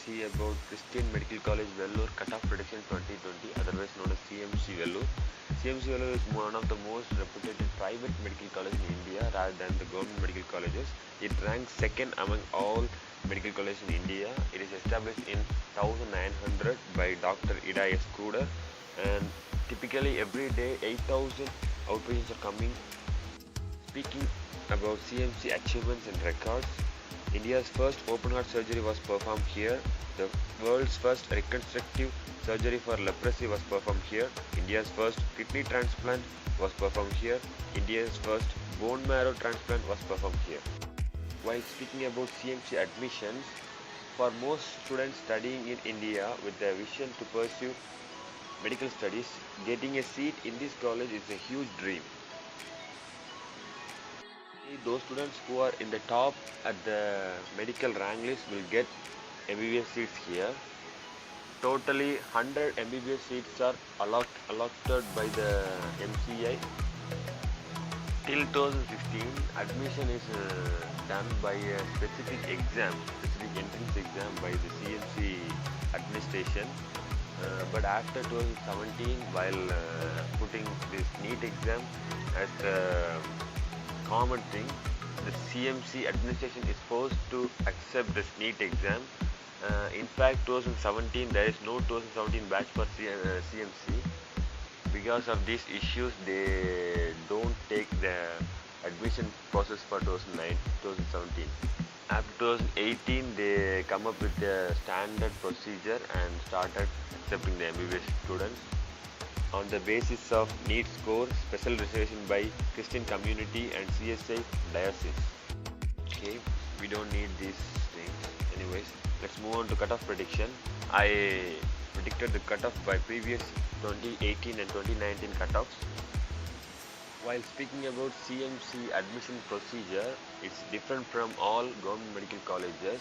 see about Christian Medical College Vellore Cutoff Prediction 2020, otherwise known as CMC Vellore. CMC Vellore is one of the most reputed private medical colleges in India rather than the government medical colleges. It ranks second among all medical colleges in India. It is established in 1900 by Dr. Ida S. Kruder, and typically every day 8,000 outpatients are coming. Speaking about CMC achievements and records, India's first open heart surgery was performed here. The world's first reconstructive surgery for leprosy was performed here. India's first kidney transplant was performed here. India's first bone marrow transplant was performed here. While speaking about CMC admissions, for most students studying in India with their vision to pursue medical studies, getting a seat in this college is a huge dream. Those students who are in the top at the medical rank list will get MBBS seats here. Totally 100 MBBS seats are allotted by the MCI. Till 2016, admission is done by a specific entrance exam by the CMC administration. But after 2017, while putting this NEET exam as the common thing, the CMC administration is forced to accept this NEET exam. In fact, 2017 there is no 2017 batch for CMC. Because of these issues, they don't take the admission process for 2017. After 2018, they come up with a standard procedure and started accepting the MBBS students on the basis of NEET score, special reservation by Christian community and CSI diocese. Okay, we don't need these things. Anyways, let's move on to cutoff prediction. I predicted the cutoff by previous 2018 and 2019 cutoffs. While speaking about CMC admission procedure, it's different from all government medical colleges.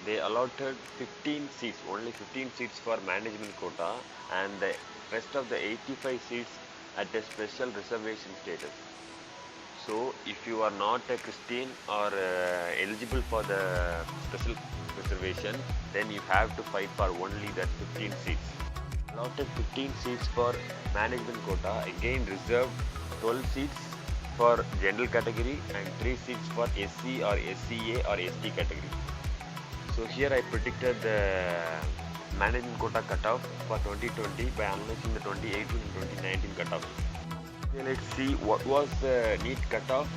They allotted 15 seats, only 15 seats for management quota, and the rest of the 85 seats at a special reservation status. So if you are not a Christian or eligible for the special reservation, then you have to fight for only that 15 seats. Allotted 15 seats for management quota, again reserved 12 seats for general category and 3 seats for SC or SCA or ST category. So here I predicted the management quota cutoff for 2020 by analyzing the 2018 and 2019 cutoffs. Okay, let's see what was the NEET cutoff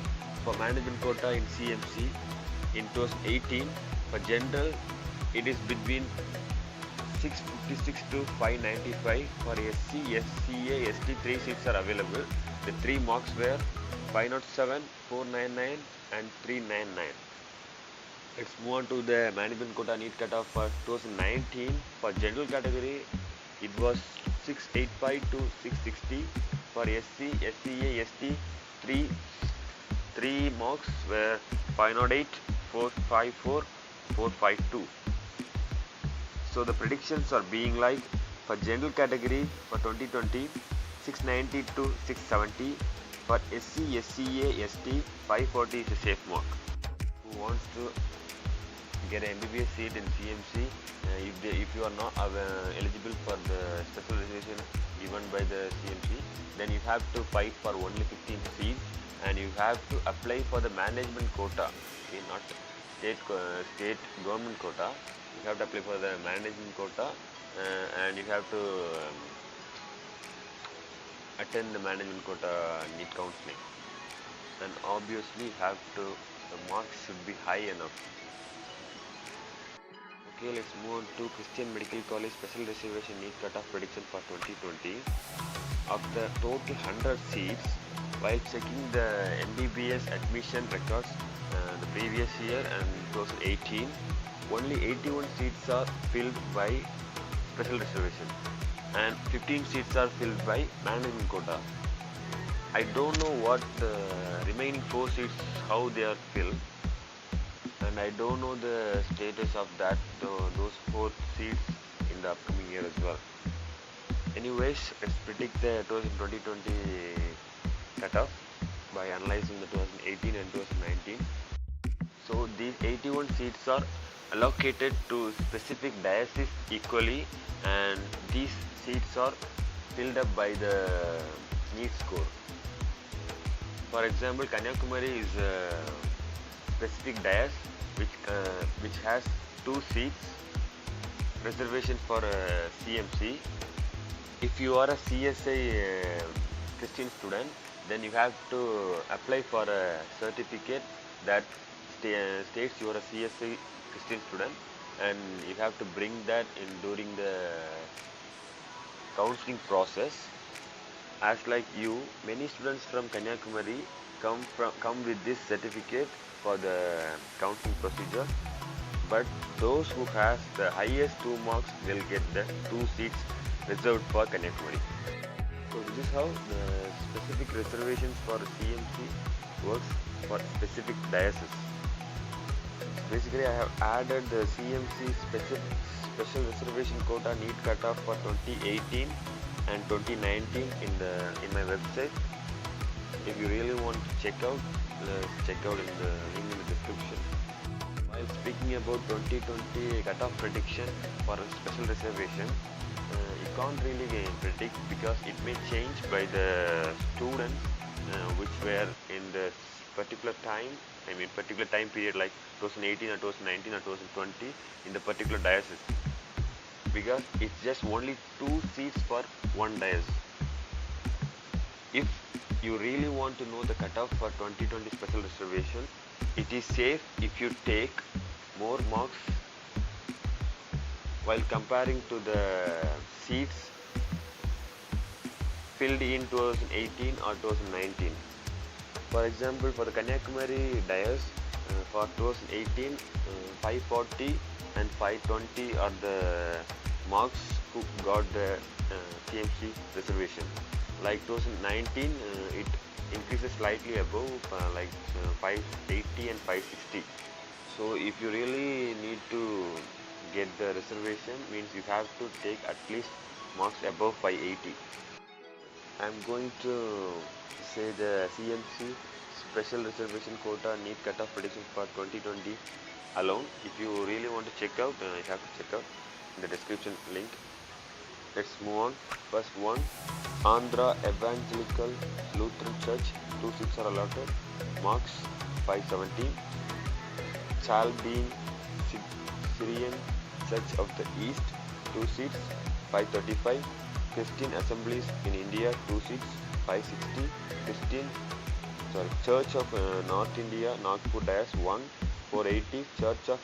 for management quota in CMC in 2018. For general, it is between 656 to 595. For SC, SCA, ST, 3 seats are available. The 3 marks were 507, 499 and 399. Let's move on to the management quota NEET cutoff for 2019. For general category, it was 685 to 660. For SC, SCA, ST, 3 marks were 508, 454, 452. So the predictions are being like, for general category for 2020, 690 to 670. For SC, SCA, ST, 540 is a safe mark. Who wants to get an MBBS seat in CMC, if you are not eligible for the special reservation given by the CMC, then you have to fight for only 15 seats, and you have to apply for the management quota, okay, not state government quota. You have to apply for the management quota, and you have to attend the management quota NEET counseling, and obviously the marks should be high enough. Okay, let's move on to Christian Medical College Special Reservation NEET cutoff prediction for 2020. Of the total 100 seats, while checking the MBBS admission records the previous year and 2018, only 81 seats are filled by special reservation and 15 seats are filled by management quota. I don't know what the remaining 4 seats, how they are filled, and I don't know the status of those 4 seats in the upcoming year as well. Anyways, let's predict the 2020 cutoff by analyzing the 2018 and 2019. So these 81 seats are allocated to specific diocese equally, and these seats are filled up by the need score. For example, Kanyakumari is a specific diocese which has 2 seats reservation for CMC. If you are a CSI Christian student, then you have to apply for a certificate that states you are a CSI Christian student, and you have to bring that in during the counseling process. As like you, many students from Kanyakumari come with this certificate for the counseling procedure, but those who has the highest 2 marks will get the 2 seats reserved for Kanyakumari. So this is how the specific reservations for CMC works for specific dioceses. Basically, I have added the CMC special reservation quota NEET cutoff for 2018 and 2019 in my website. If you really want to check out in the link in the description. While speaking about 2020 cutoff prediction for a special reservation, you can't really predict because it may change by the students which were in the particular time period, like 2018 or 2019 or 2020 in the particular diocese, because it's just only 2 seats for one diocese. If you really want to know the cutoff for 2020 special reservation, it is safe if you take more marks while comparing to the seats filled in 2018 or 2019. For example, for the Kanyakumari diocese, for 2018, 540 and 520 are the marks who got the CMC reservation. Like 2019, it increases slightly above, 580 and 560. So if you really need to get the reservation, means you have to take at least marks above 580. I am going to say the CMC special reservation quota NEET cutoff prediction for 2020 alone. If you really want to check out, you have to check out in the description link. Let's move on. First one, Andhra Evangelical Lutheran Church, 2 seats are allotted, marks 570. Chaldean Syrian Church of the East, 2 seats, 535. Christian Assemblies in India, 2 seats, 560. Church of North India, Nagpur Diocese 1, 480. Church of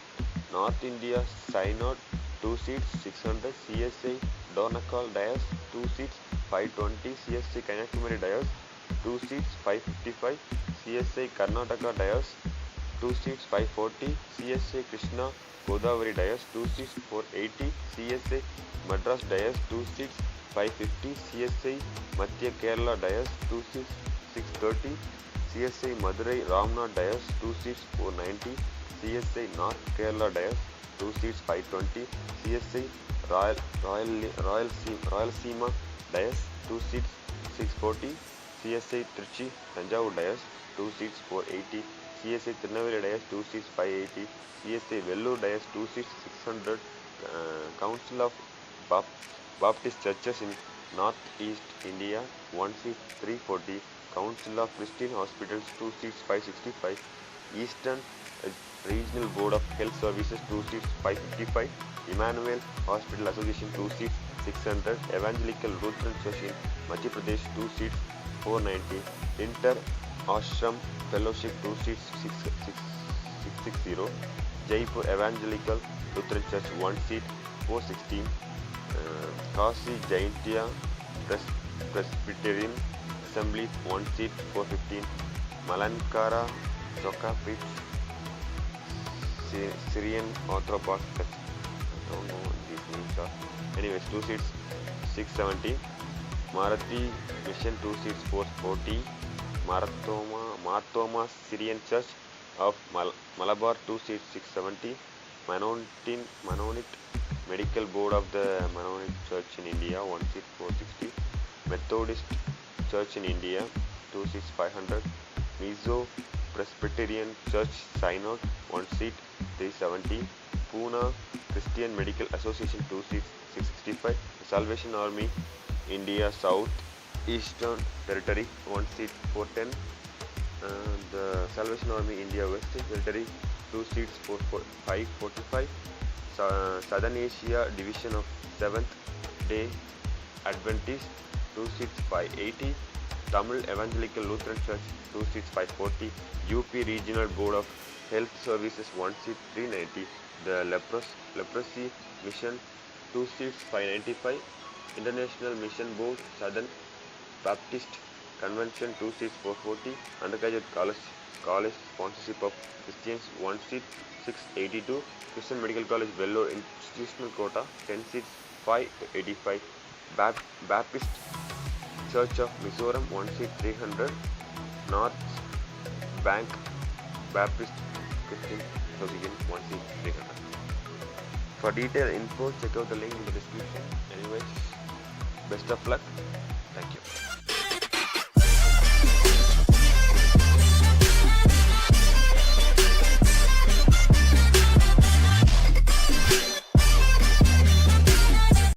North India Synod, 2 seats, 600. CSI Dornakal Diocese, 2 seats, 520. CSI Kanyakumari Diocese, 2 seats, 555. CSI Karnataka Diocese, 2 seats, 540. CSI Krishna Godavari Diocese, 2 seats, 480. CSI Madras Diocese, 2 seats, 550. CSI Madhya Kerala Diocese, 2 seats, 630. CSI Madurai Ramnath Diocese, 2 seats, 490. CSI North Kerala Diocese, 2 seats, 520. CSI Royalseema Diocese, 2 seats, 640. CSI Trichy Tanjavur Diocese, 2 seats, 480. CSI Tirunelveli Diocese, 2 seats, 580. CSI Vellore Diocese, 2 seats, 600. Council of Baptist Churches in North East India, 1 seat, 340. Council of Christian Hospitals, 2 seats, 565. Eastern Regional Board of Health Services, 2 seats, 555. Emmanuel Hospital Association, 2 seats, 600. Evangelical Lutheran Church in Madhya Pradesh, 2 seats, 490. Inter Ashram Fellowship, 2 seats, 660. Jaipur Evangelical Lutheran Church, 1 seat, 416. Kasi Jaintia Presbyterian Assembly, 1 seat, 415. Malankara Jokapit Syrian Orthodox Church, I don't know what these names are. Anyways, 2 seats, 670. Marathi Mission, 2 seats, 440. Marthoma Syrian Church of Malabar, 2 seats, 670. Mennonite Medical Board of the Mennonite Church in India, 1 seat, 460. Methodist Church in India, 2 seats, 500. Mizo Presbyterian Church Synod, 1 seat, 370. Pune Christian Medical Association 2 seats 665. Salvation Army India South Eastern Territory 1 seat 410. The Salvation Army India Western Territory 2 seats 545. Southern Asia Division of 7th Day Adventist 2 seats 580. Tamil Evangelical Lutheran Church 2 seats 540. UP Regional Board of Health Services 1 seat 390. The Leprosy Mission 2 seats 595. International Mission Board Southern Baptist Convention 2 seats 440. Undergraduate College Sponsorship of Christians 1 seat 682. Christian Medical College Vellore Institutional Quota 10 seats 585. Baptist Church of Mizoram 1 seat 300. North Bank Baptist Christian Association 1 seat 300. For detailed info, check out the link in the description. Anyways, best of luck. Thank you.